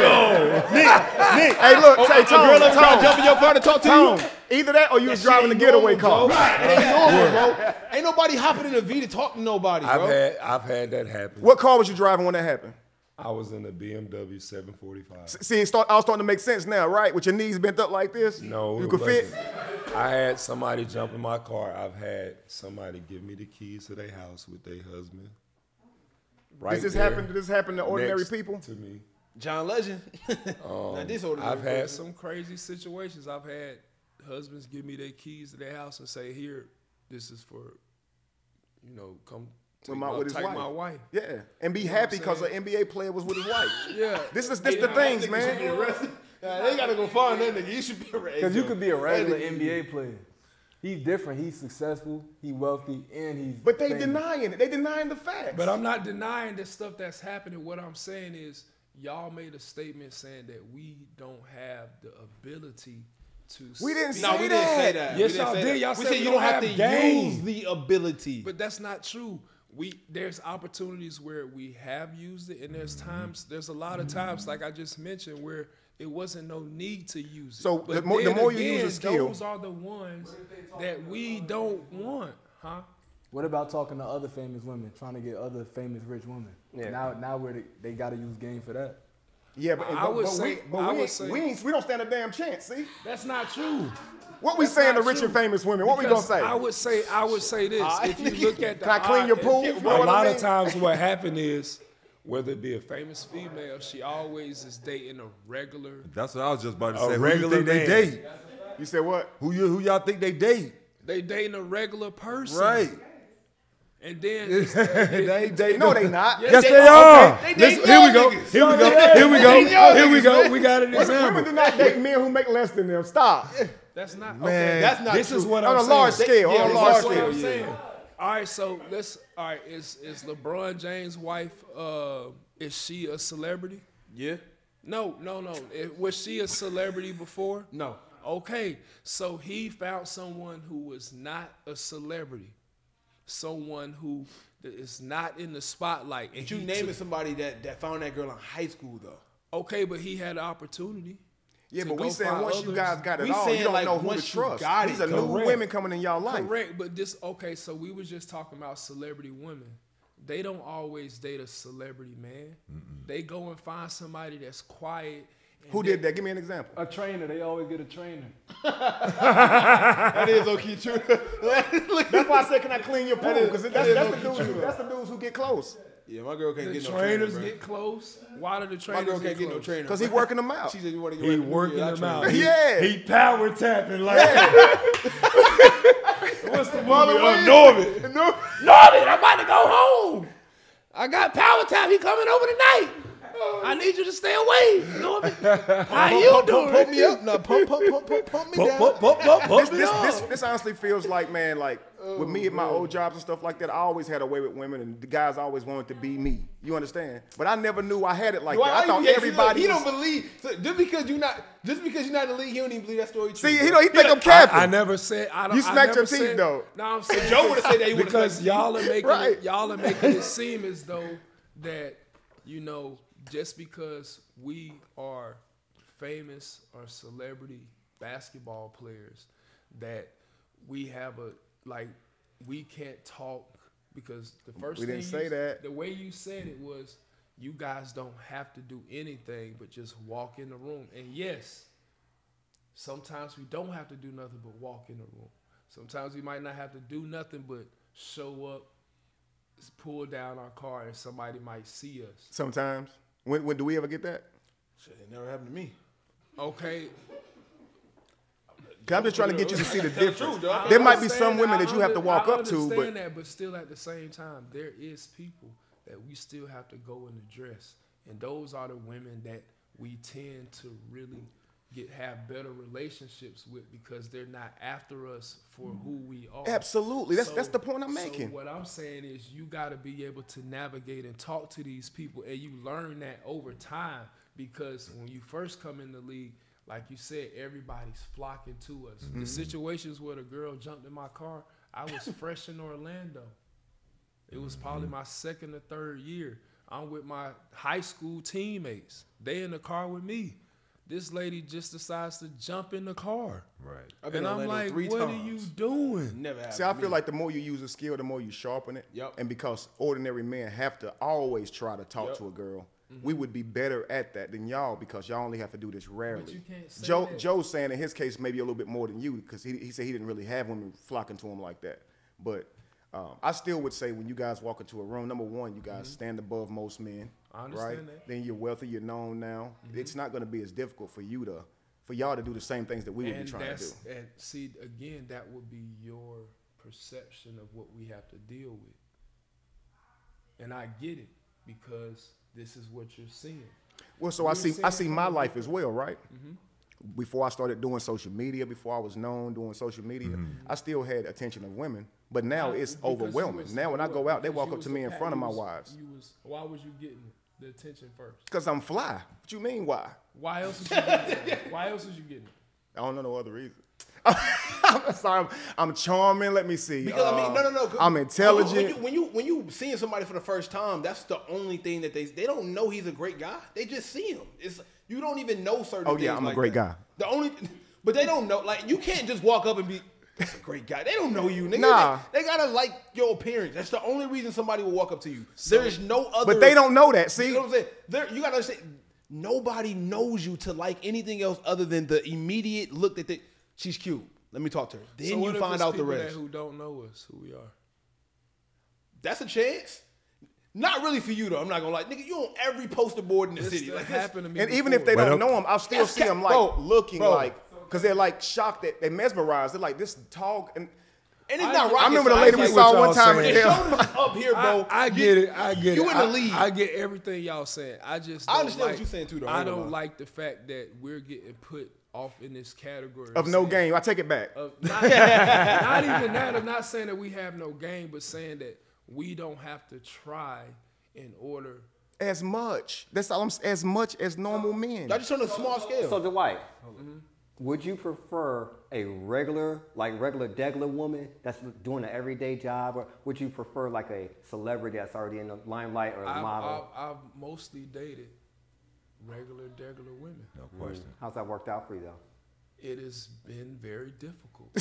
Speaker 1: Nick. Hey, look, Tone.
Speaker 3: A girl trying to jump in your car to talk to you?
Speaker 1: Either that or you was driving the getaway car.
Speaker 3: Right. It ain't normal, bro. Ain't nobody hopping in a V to talk to nobody, bro.
Speaker 6: I've had that happen.
Speaker 1: What car was you driving when that happened?
Speaker 6: I was in a BMW 745.
Speaker 1: See, I was starting to make sense now, right? With your knees bent up like this?
Speaker 6: No.
Speaker 1: You could fit?
Speaker 6: I had somebody jump in my car. I've had somebody give me the keys to their house with their husband. Right.
Speaker 1: Does this happen to ordinary people?
Speaker 6: To me.
Speaker 3: John Legend.
Speaker 6: I've had some crazy situations. I've had husbands give me their keys to their house and say, "Here, this is for, come take my wife."
Speaker 1: Yeah, and be happy because an NBA player was with his wife.
Speaker 6: Yeah,
Speaker 1: this the things, man.
Speaker 3: They gotta go find that nigga. You should be arrested.
Speaker 5: Because you could be a regular NBA player. He's different. He's successful. He's wealthy, and he's.
Speaker 1: But they denying it. They denying the facts.
Speaker 6: But I'm not denying the stuff that's happening. What I'm saying is, y'all made a statement saying that we don't have the ability to.
Speaker 1: We didn't say
Speaker 3: that.
Speaker 1: We didn't say
Speaker 3: that.
Speaker 6: Yes, y'all did. Y'all said
Speaker 3: you don't have to use the ability.
Speaker 6: But that's not true. There's opportunities where we have used it, and there's a lot of times, like I just mentioned, where it wasn't no need to use it.
Speaker 1: So the more you use a skill,
Speaker 6: those are the ones that we don't want, huh?
Speaker 5: What about talking to other famous women, trying to get other famous rich women? Yeah. Now where they got to use game for that.
Speaker 1: Yeah, we don't stand a damn chance. See,
Speaker 6: that's not true.
Speaker 1: What we saying to rich and famous women? What we gonna say?
Speaker 6: I would say this. If you look at
Speaker 1: can I clean your pool?
Speaker 6: A lot of times, what happened is, whether it be a famous female, she always is dating a regular.
Speaker 4: That's what I was just about to say. Who you think they date?
Speaker 1: You said what?
Speaker 4: Who y'all think they date?
Speaker 6: They dating a regular person,
Speaker 4: right?
Speaker 6: And then
Speaker 1: no, they not.
Speaker 4: Yes, they are. Here we go. We got an example.
Speaker 1: Women do not date men who make less than them. Stop.
Speaker 6: That's not.
Speaker 4: Man,
Speaker 6: okay.
Speaker 3: That's not.
Speaker 6: This
Speaker 3: true.
Speaker 6: is what I'm saying.
Speaker 1: On a large scale.
Speaker 6: Yeah,
Speaker 1: on a large scale.
Speaker 6: What I'm saying. All right, so let's. All right, is LeBron James' wife? Is she a celebrity?
Speaker 3: Yeah.
Speaker 6: No. Was she a celebrity before?
Speaker 3: No.
Speaker 6: Okay, so he found someone who was not a celebrity, someone who is not in the spotlight.
Speaker 3: And you naming somebody that found that girl in high school though.
Speaker 6: Okay, but he had an opportunity.
Speaker 1: Yeah, but we saying once you guys got it all, you don't know who to trust. These are new women coming in y'all life.
Speaker 6: Correct, but so we was just talking about celebrity women. They don't always date a celebrity man. They go and find somebody that's quiet.
Speaker 1: Who did that? Give me an example.
Speaker 5: A trainer. They always get a trainer.
Speaker 3: That is okay, true.
Speaker 1: That's why I said, can I clean your pool? Because that's the dudes who get close.
Speaker 3: Yeah, my girl can't get no
Speaker 6: trainers.
Speaker 3: Trainer,
Speaker 6: Get close. Why do the trainers?
Speaker 3: My girl can't get no trainer
Speaker 1: because he working them out.
Speaker 3: She said you want to get
Speaker 4: he working them out.
Speaker 1: Yeah,
Speaker 4: he power tapping like.
Speaker 6: What's the movie? Norbit. Norbit, I'm about to go home. I got power tap. He coming over tonight. I need you to stay away. Norbit. How you doing?
Speaker 3: Pump me up. No, pump me down.
Speaker 1: This honestly feels like, man, like with me at my old jobs and stuff like that, I always had a way with women, and the guys always wanted to be me. You understand? But I never knew I had it like that. I thought everybody.
Speaker 3: He don't believe. So just because you're not in the league, he don't even believe that story true.
Speaker 1: See, he think I'm capping.
Speaker 6: I never said.
Speaker 1: You smacked your teeth though.
Speaker 6: No, I'm saying
Speaker 3: Joe would have said that.
Speaker 6: Because y'all are making
Speaker 1: right.
Speaker 6: it seem as though that just because we are famous or celebrity basketball players, that we have we can't talk, because the first
Speaker 1: we
Speaker 6: thing
Speaker 1: didn't say that.
Speaker 6: The way you said it was, you guys don't have to do anything but just walk in the room. And yes, sometimes we don't have to do nothing but walk in the room. Sometimes we might not have to do nothing but show up, pull down our car, and somebody might see us.
Speaker 1: Sometimes. When do we ever get that?
Speaker 3: Shit, it never happened to me.
Speaker 6: Okay.
Speaker 1: I'm just trying to get you to see the difference. There might be some women that you have to walk up to,
Speaker 6: but still at the same time, there is people that we still have to go and address, and those are the women that we tend to really have better relationships with, because they're not after us for who we are.
Speaker 1: Absolutely. That's the point I'm making.
Speaker 6: So what I'm saying is, you got to be able to navigate and talk to these people, and you learn that over time, because when you first come in the league, like you said, everybody's flocking to us. The situations where the girl jumped in my car, I was fresh in Orlando. It was probably my second or third year. I'm with my high school teammates. They in the car with me. This lady just decides to jump in the car.
Speaker 4: Right.
Speaker 6: And I'm like, what are you doing?
Speaker 3: Never happened.
Speaker 1: See, I feel like the more you use a skill, the more you sharpen it.
Speaker 3: Yep.
Speaker 1: And because ordinary men have to always try to talk to a girl, we would be better at that than y'all, because y'all only have to do this rarely.
Speaker 6: But you can't say that.
Speaker 1: Joe's saying in his case maybe a little bit more than you, because he said he didn't really have women flocking to him like that. But I still would say when you guys walk into a room, number one, you guys stand above most men.
Speaker 6: I understand that.
Speaker 1: Then you're wealthy, you're known now. It's not going to be as difficult for y'all to do the same things that we would be trying to do.
Speaker 6: And see, again, that would be your perception of what we have to deal with. And I get it because this is what you're seeing.
Speaker 1: Well, so I see my life as well, right? Before I started doing social media, before I was known doing social media, I still had attention of women. But now it's overwhelming. Now when I go out, they walk up to me in front of my wives.
Speaker 6: Why was you getting the attention first?
Speaker 1: Because I'm fly. What you mean, why?
Speaker 6: Why else was you getting it? Why else was you getting it?
Speaker 1: I don't know no other reason. I'm sorry. I'm charming. Let me see.
Speaker 3: Because I mean, no.
Speaker 1: I'm intelligent.
Speaker 3: When you seeing somebody for the first time, that's the only thing that they don't know he's a great guy. They just see him. You don't even know certain things.
Speaker 1: Oh yeah, I'm a great guy.
Speaker 3: But they don't know. Like you can't just walk up and be. That's a great guy. They don't know you, nigga.
Speaker 1: Nah.
Speaker 3: They gotta like your appearance. That's the only reason somebody will walk up to you. There's no other.
Speaker 1: But they don't know that. See,
Speaker 3: you know what I'm saying? You gotta understand. Nobody knows you to like anything else other than the immediate look that she's cute. Let me talk to her. Then you find out the rest.
Speaker 6: Who don't know us, who we are.
Speaker 3: That's a chance. Not really for you though. I'm not gonna lie, nigga. You on every poster board in the city.
Speaker 6: Like happened to me.
Speaker 1: And
Speaker 6: before.
Speaker 1: even if they don't know him, I'll still see them like looking like. Because they're like shocked that they mesmerized. They're like this tall and
Speaker 3: it's not rocket
Speaker 1: I remember the lady we
Speaker 3: science.
Speaker 1: saw one time.
Speaker 3: The shoulders is up here, bro.
Speaker 6: I get it.
Speaker 3: You in the league.
Speaker 6: I get everything y'all saying. I understand
Speaker 3: what you're saying too, though.
Speaker 6: I don't like the fact that we're getting put off in this category
Speaker 1: of no game. I take it back.
Speaker 6: Not even that. I'm not saying that we have no game, but saying that we don't have to try in order.
Speaker 1: As much. That's all. As much as normal men.
Speaker 3: I just on a small scale.
Speaker 7: So Dwight, would you prefer a regular degular woman that's doing an everyday job, or would you prefer like a celebrity that's already in the limelight or a model?
Speaker 6: I've mostly dated regular degular women.
Speaker 4: No question.
Speaker 7: How's that worked out for you though?
Speaker 6: It has been very difficult.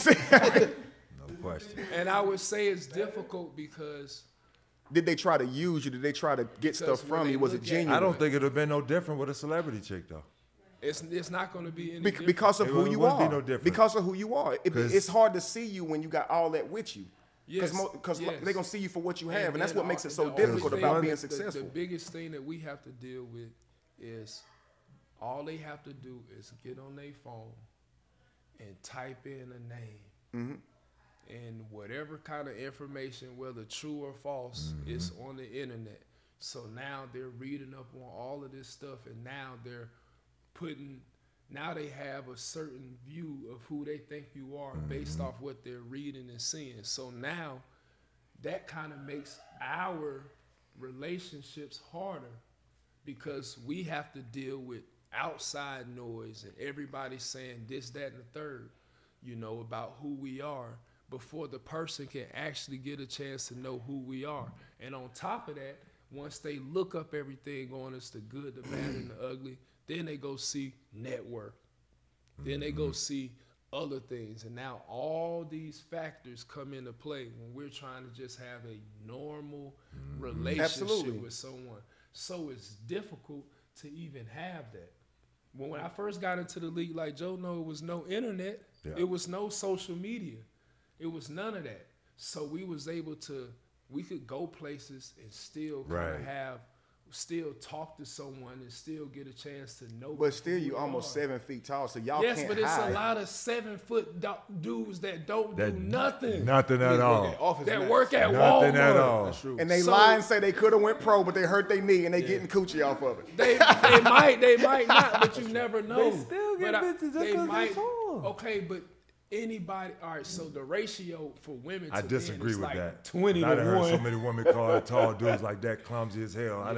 Speaker 4: No question.
Speaker 6: And I would say it's difficult because.
Speaker 1: Did they try to use you? Did they try to get stuff from you? Was it genuine?
Speaker 4: I don't think it would have been no different with a celebrity chick though.
Speaker 6: It's not going to be any different.
Speaker 1: Because of who you are.
Speaker 4: Be no different.
Speaker 1: Because of who you are. It's hard to see you when you got all that with you. Because
Speaker 6: yes.
Speaker 1: they're going to see you for what you have, and that's what makes it so difficult about being successful.
Speaker 6: The biggest thing that we have to deal with is all they have to do is get on their phone and type in a name. And whatever kind of information, whether true or false, is on the internet. So now they're reading up on all of this stuff, and now they have a certain view of who they think you are based off what they're reading and seeing. So now that kind of makes our relationships harder because we have to deal with outside noise and everybody saying this, that, and the third, about who we are before the person can actually get a chance to know who we are. And on top of that, once they look up everything on us, the good, the bad, and the ugly, then they go see network. Then they go see other things. And now all these factors come into play when we're trying to just have a normal relationship with someone. So it's difficult to even have that. When I first got into the league, like Joe know, it was no internet. Yeah. It was no social media. It was none of that. So we could go places and still kind of still talk to someone and still get a chance to know.
Speaker 1: But still, you almost 7 feet tall, so y'all can't hide. Yes,
Speaker 6: but it's a lot of 7-foot dudes that don't do nothing.
Speaker 4: Nothing at all.
Speaker 6: That work at Walmart.
Speaker 4: Nothing at all.
Speaker 3: That's true.
Speaker 1: And they lie and say they could have went pro, but they hurt their knee and they getting coochie off of it.
Speaker 6: They might not, but you never know.
Speaker 5: They still get bitches just because they're tall.
Speaker 6: Okay, but anybody, all right, so the ratio for women to
Speaker 4: I disagree
Speaker 6: men is
Speaker 4: with
Speaker 6: like
Speaker 4: that.
Speaker 6: 20 to 1.
Speaker 4: I heard so many women call tall dudes like that clumsy as hell. I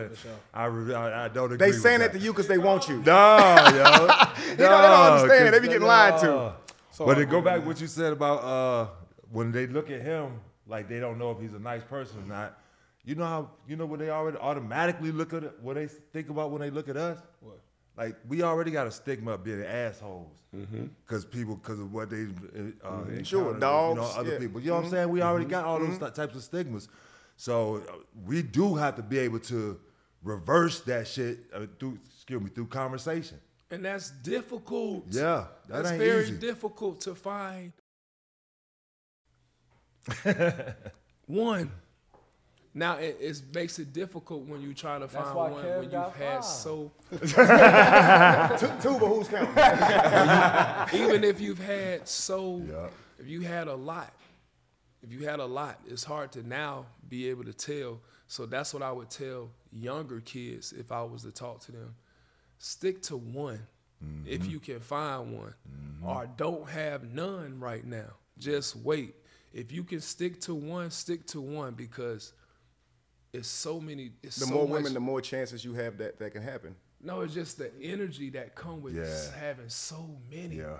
Speaker 4: don't agree
Speaker 1: They
Speaker 4: with
Speaker 1: saying
Speaker 4: that
Speaker 1: to you because they want you.
Speaker 4: No, yo.
Speaker 1: They don't understand. They be getting lied to.
Speaker 4: But to go back to what you said about when they look at him, like they don't know if he's a nice person or not. You know when they already automatically look at it, what they think about when they look at us? What? Like, we already got a stigma of being assholes because of what they
Speaker 1: sure, dogs,
Speaker 4: other people. You know what I'm saying? We already got all those types of stigmas. So we do have to be able to reverse that shit through conversation.
Speaker 6: And that's difficult.
Speaker 4: Yeah,
Speaker 6: that's
Speaker 4: ain't
Speaker 6: very
Speaker 4: easy.
Speaker 6: difficult to find. One. Now it makes it difficult when you try to find one when you've had so.
Speaker 1: Two, but who's counting?
Speaker 6: Even if you've had so, if you had a lot, it's hard to now be able to tell. So that's what I would tell younger kids if I was to talk to them. Stick to one if you can find one, or don't have none right now. Just wait. If you can stick to one because it's so many. It's
Speaker 1: the
Speaker 6: so
Speaker 1: more
Speaker 6: much,
Speaker 1: women, the more chances you have that can happen.
Speaker 6: No, it's just the energy that come with having so many. Yeah.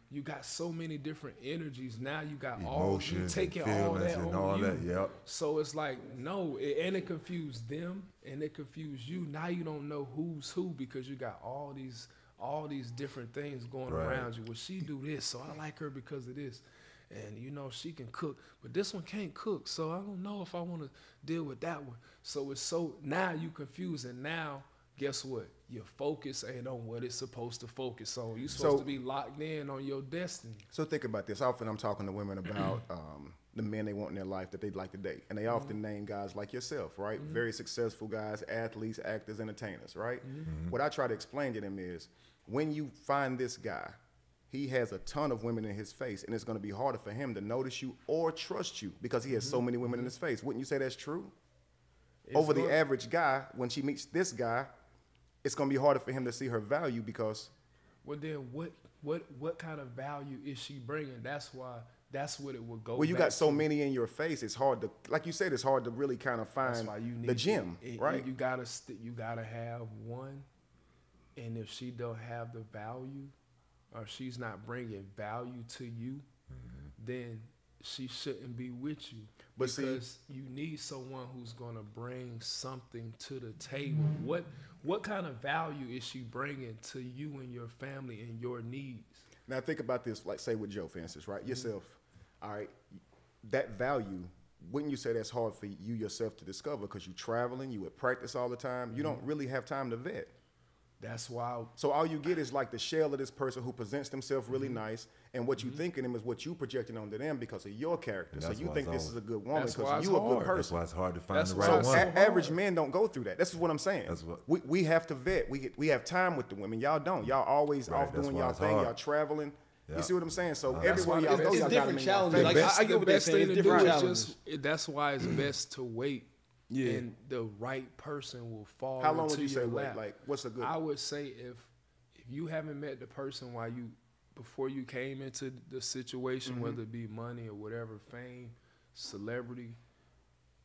Speaker 6: You got so many different energies. Now you got
Speaker 4: emotions,
Speaker 6: all, you taking all that on you. So it's like, no, and it confused them and it confused you. Now you don't know who's who because you got all these different things going around you. Well, she do this, so I like her because of this. And, you know, she can cook, but this one can't cook, so I don't know if I want to deal with that one. So it's so, now you confused, and now, guess what? Your focus ain't on what it's supposed to focus on. You're supposed to be locked in on your destiny.
Speaker 1: So think about this. Often I'm talking to women about the men they want in their life that they'd like to date. And they often name guys like yourself, right? Very successful guys, athletes, actors, entertainers, right? What I try to explain to them is when you find this guy, he has a ton of women in his face, and it's going to be harder for him to notice you or trust you because he has so many women in his face. Wouldn't you say that's true? Over the average guy, when she meets this guy, it's going to be harder for him to see her value because.
Speaker 6: Well, then what kind of value is she bringing? That's what it will go.
Speaker 1: Well, you got so many in your face. It's hard to, like you said, it's hard to really kind of find the gem, right?
Speaker 6: You gotta have one, and if she don't have the value, or she's not bringing value to you, then she shouldn't be with you.
Speaker 1: But
Speaker 6: because you need someone who's gonna bring something to the table. What kind of value is she bringing to you and your family and your needs?
Speaker 1: Now think about this, like say with Joe, for instance, right? Yourself, all right, that value, wouldn't you say that's hard for you yourself to discover because you're traveling, you at practice all the time, you don't really have time to vet.
Speaker 6: That's why.
Speaker 1: So all you get is like the shell of this person who presents themselves really nice, and what you think of them is what you projecting onto them because of your character. So you think this is a good woman because you a good person.
Speaker 4: That's why it's hard to find the right one.
Speaker 1: So average men don't go through that. This is what I'm saying. We have to vet. We have time with the women. Y'all don't. Y'all always off doing y'all thing. Y'all traveling. You see what I'm saying? So everywhere y'all go, y'all
Speaker 3: different challenges. Like I get what they're saying. It's different challenges.
Speaker 6: That's why it's best to wait. And the right person will fall.
Speaker 1: How long
Speaker 6: would
Speaker 1: you say wait? Like, what's a good?
Speaker 6: I would say if you haven't met the person before you came into the situation, whether it be money or whatever, fame, celebrity,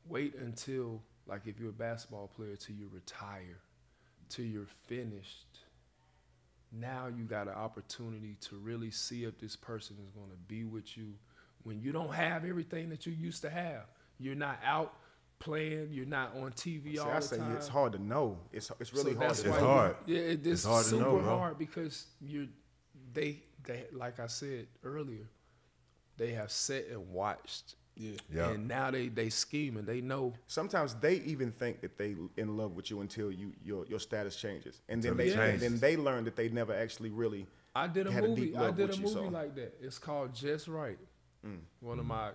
Speaker 6: wait until, like if you're a basketball player, till you retire, till you're finished. Now you got an opportunity to really see if this person is going to be with you when you don't have everything that you used to have. You're not out playing, you're not on TV all the time.
Speaker 1: It's hard to know. It's really hard.
Speaker 4: It's hard.
Speaker 6: It's hard to know, bro. Hard because they like I said earlier, they have sat and watched. Yeah. And now they scheming. They know.
Speaker 1: Sometimes they even think that they in love with you until your status changes, and then they learn that they never actually really.
Speaker 6: I did a movie like that. It's called Just Right. One of my.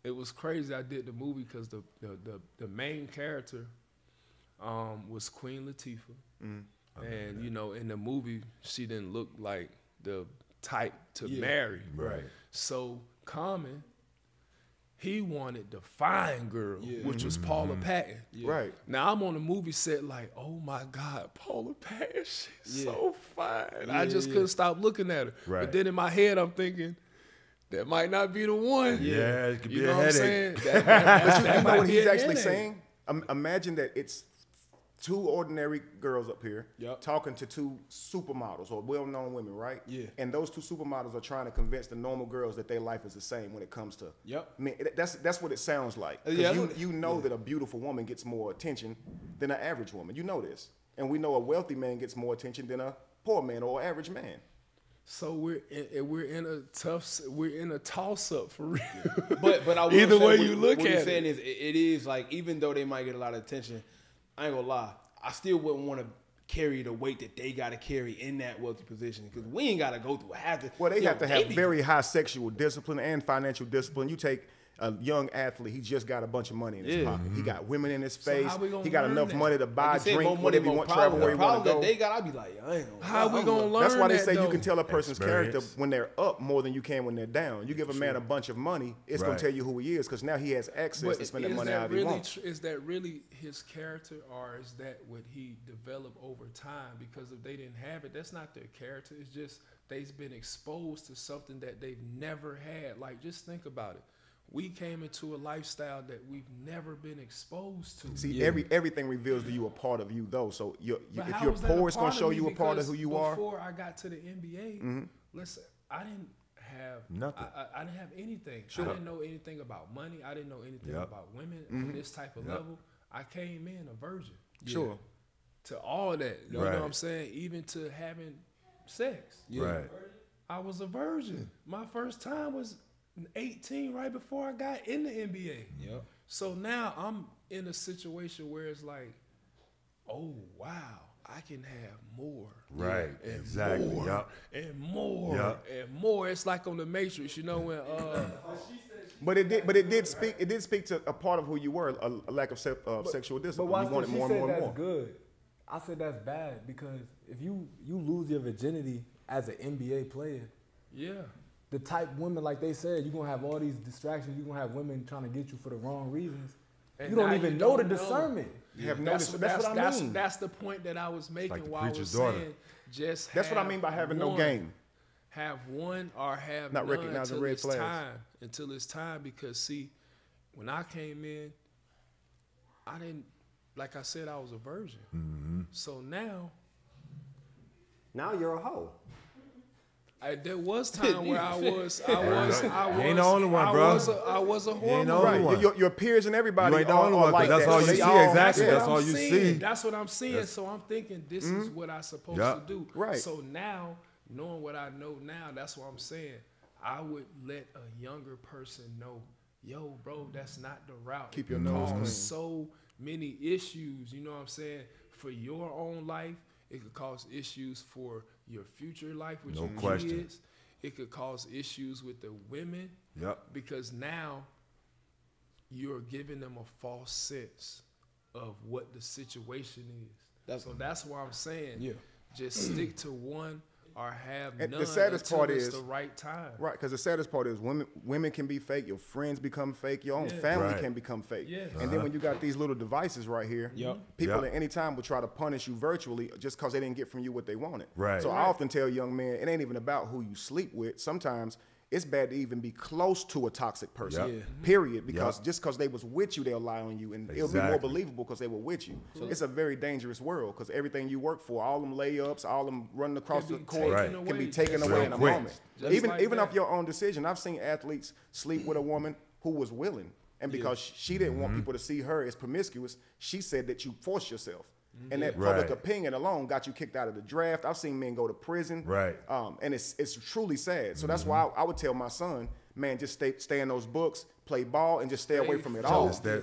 Speaker 6: It was crazy. I did the movie because the main character was Queen Latifa, and you know in the movie she didn't look like the type to marry. Right. So Common, he wanted the fine girl, which was Paula Patton.
Speaker 1: Right.
Speaker 6: Now I'm on the movie set like, oh my God, Paula Patton, she's so fine. I just couldn't stop looking at her. Right. But then in my head I'm thinking, that might not be the one.
Speaker 4: Yeah, it could be a headache.
Speaker 1: But you know what he's actually saying? Imagine that it's two ordinary girls up here talking to two supermodels or well-known women, right? Yeah. And those two supermodels are trying to convince the normal girls that their life is the same when it comes to. I mean, that's what it sounds like. Because you know that a beautiful woman gets more attention than an average woman. You know this. And we know a wealthy man gets more attention than a poor man or average man.
Speaker 6: So we're in a toss up for real.
Speaker 3: But I will
Speaker 6: either
Speaker 3: say
Speaker 6: way you look at it. What you're
Speaker 3: saying is it is like, even though they might get a lot of attention, I ain't gonna lie, I still wouldn't want to carry the weight that they got to carry in that wealthy position because we ain't got to go through half the.
Speaker 1: Well, they have to have very high sexual discipline and financial discipline. You take a young athlete, he just got a bunch of money in his pocket. He got women in his
Speaker 6: So
Speaker 1: face.
Speaker 6: how we gonna
Speaker 1: He got
Speaker 6: learn
Speaker 1: enough
Speaker 6: that?
Speaker 1: money to buy,
Speaker 3: Like you said,
Speaker 1: drink,
Speaker 3: more money,
Speaker 1: whatever he
Speaker 3: more
Speaker 1: want,
Speaker 3: problem.
Speaker 1: travel where he
Speaker 3: The
Speaker 1: want
Speaker 3: problem
Speaker 1: to
Speaker 3: that
Speaker 1: go.
Speaker 3: they got, I be like, I ain't gonna.
Speaker 6: How we gonna learn
Speaker 1: That's why they
Speaker 6: that,
Speaker 1: say you
Speaker 6: though?
Speaker 1: can tell a person's character
Speaker 4: Experience.
Speaker 1: when they're up more than you can when they're down. You give a man a bunch of money, it's going
Speaker 4: Right.
Speaker 1: to tell you who he is because now he has access
Speaker 6: But
Speaker 1: to spend that
Speaker 6: is
Speaker 1: money
Speaker 6: that
Speaker 1: however he
Speaker 6: really
Speaker 1: wants.
Speaker 6: is that really his character, or is that what he developed over time? Because if they didn't have it, that's not their character. It's just they've been exposed to something that they've never had. Like, just think about it. We came into a lifestyle that we've never been exposed to.
Speaker 1: See, everything reveals to you a part of you, though. So
Speaker 6: But
Speaker 1: if
Speaker 6: how
Speaker 1: you're
Speaker 6: was that
Speaker 1: poor, it's going
Speaker 6: part
Speaker 1: to show
Speaker 6: of me?
Speaker 1: you a part of
Speaker 6: Because
Speaker 1: who you are.
Speaker 6: Before I got to the NBA, listen, I didn't have
Speaker 4: Nothing.
Speaker 6: I didn't have anything.
Speaker 1: Sure.
Speaker 6: I didn't know anything about money. I didn't know anything
Speaker 4: Yep.
Speaker 6: about women on this type of level. I came in a virgin.
Speaker 1: Sure.
Speaker 6: To all that, you know
Speaker 4: Right.
Speaker 6: what I'm saying? Even to having sex.
Speaker 4: Right.
Speaker 6: I was a virgin. My first time was 18 right before I got in the NBA.
Speaker 3: Yep.
Speaker 6: So now I'm in a situation where it's like, oh wow, I can have more.
Speaker 4: Right.
Speaker 6: And
Speaker 4: Exactly.
Speaker 6: more,
Speaker 4: Yup.
Speaker 6: and more
Speaker 4: Yup.
Speaker 6: and more. It's like on the Matrix, you know, when
Speaker 1: But it did speak to a part of who you were, a lack of sexual
Speaker 5: But
Speaker 1: discipline.
Speaker 5: watch
Speaker 1: You wanted
Speaker 5: this. She
Speaker 1: more and
Speaker 5: said
Speaker 1: more and
Speaker 5: that's
Speaker 1: more.
Speaker 5: good. I said that's bad because if you lose your virginity as an NBA player,
Speaker 6: yeah.
Speaker 5: the type women, like they said, you're going to have all these distractions. You're going to have women trying to get you for the wrong reasons.
Speaker 6: And
Speaker 5: You don't
Speaker 6: now
Speaker 5: even
Speaker 6: you
Speaker 5: know the
Speaker 6: don't know.
Speaker 5: discernment.
Speaker 1: You have no
Speaker 6: That's
Speaker 1: that's what I mean.
Speaker 6: That's the point that I was making
Speaker 4: like the
Speaker 6: while I was
Speaker 4: preacher's daughter.
Speaker 6: saying just
Speaker 1: That's what I
Speaker 6: have
Speaker 1: mean by having no
Speaker 6: one.
Speaker 1: game.
Speaker 6: Have one or have
Speaker 1: Not
Speaker 6: none
Speaker 1: recognizing
Speaker 6: until
Speaker 1: red
Speaker 6: it's
Speaker 1: flags.
Speaker 6: time. Until it's time, because see, when I came in, I didn't, like I said, I was a virgin.
Speaker 4: Mm-hmm.
Speaker 6: So now,
Speaker 7: you're a hoe.
Speaker 6: there was time where I was.
Speaker 4: You ain't the only one, bro.
Speaker 6: I was a
Speaker 4: ain't
Speaker 6: hormone.
Speaker 4: the only one.
Speaker 1: Your peers and everybody
Speaker 4: You ain't the
Speaker 1: are
Speaker 4: only one,
Speaker 1: like
Speaker 4: that's
Speaker 1: that.
Speaker 4: all
Speaker 1: So
Speaker 4: you
Speaker 1: they
Speaker 4: see,
Speaker 1: all-
Speaker 4: exactly.
Speaker 1: yeah.
Speaker 4: That's all you see.
Speaker 6: That's what I'm seeing. So I'm thinking this is what I'm supposed
Speaker 4: Yup.
Speaker 6: to do.
Speaker 1: Right.
Speaker 6: So now, knowing what I know now, that's what I'm saying. I would let a younger person know, yo, bro, that's not the route.
Speaker 1: Keep your
Speaker 6: It
Speaker 1: nose
Speaker 6: causes
Speaker 1: clean.
Speaker 6: so many issues, you know what I'm saying? For your own life, it could cause issues for your future life with
Speaker 4: No
Speaker 6: your
Speaker 4: question.
Speaker 6: kids. It could cause issues with the women.
Speaker 4: Yep.
Speaker 6: Because now you're giving them a false sense of what the situation is. So that's why I'm saying, just stick to one or have
Speaker 1: And
Speaker 6: none
Speaker 1: the saddest
Speaker 6: until
Speaker 1: part
Speaker 6: it's
Speaker 1: is-
Speaker 6: the right time.
Speaker 1: Right, because the saddest part is women can be fake. Your friends become fake. Your own
Speaker 6: Yeah.
Speaker 1: family
Speaker 4: Right.
Speaker 1: can become fake.
Speaker 6: Yeah.
Speaker 1: And then when you got these little devices right here, people
Speaker 4: Yep.
Speaker 1: at any time will try to punish you virtually just because they didn't get from you what they wanted.
Speaker 4: Right.
Speaker 1: So I often tell young men, it ain't even about who you sleep with. Sometimes it's bad to even be close to a toxic person,
Speaker 4: Yep.
Speaker 1: period. Because just because they was with you, they'll lie on you. And it'll be more
Speaker 4: Exactly.
Speaker 1: believable because they were with you. It's a very dangerous world because everything you work for, all them layups, all them running across
Speaker 6: Can
Speaker 1: the
Speaker 6: be
Speaker 1: court
Speaker 6: taken
Speaker 1: can be
Speaker 6: away
Speaker 1: taken
Speaker 6: just
Speaker 1: away
Speaker 4: real
Speaker 1: in a
Speaker 4: quick.
Speaker 1: moment.
Speaker 6: Just
Speaker 1: Even
Speaker 6: like
Speaker 1: off
Speaker 6: that.
Speaker 1: your own decision. I've seen athletes sleep with a woman who was willing. And because she didn't want people to see her as promiscuous, she said that you forced yourself. And that public
Speaker 4: Right.
Speaker 1: opinion alone got you kicked out of the draft. I've seen men go to prison.
Speaker 4: Right.
Speaker 1: And it's truly sad. So that's why I would tell my son, man, just stay in those books, play ball, and just stay away from it all.
Speaker 4: Just that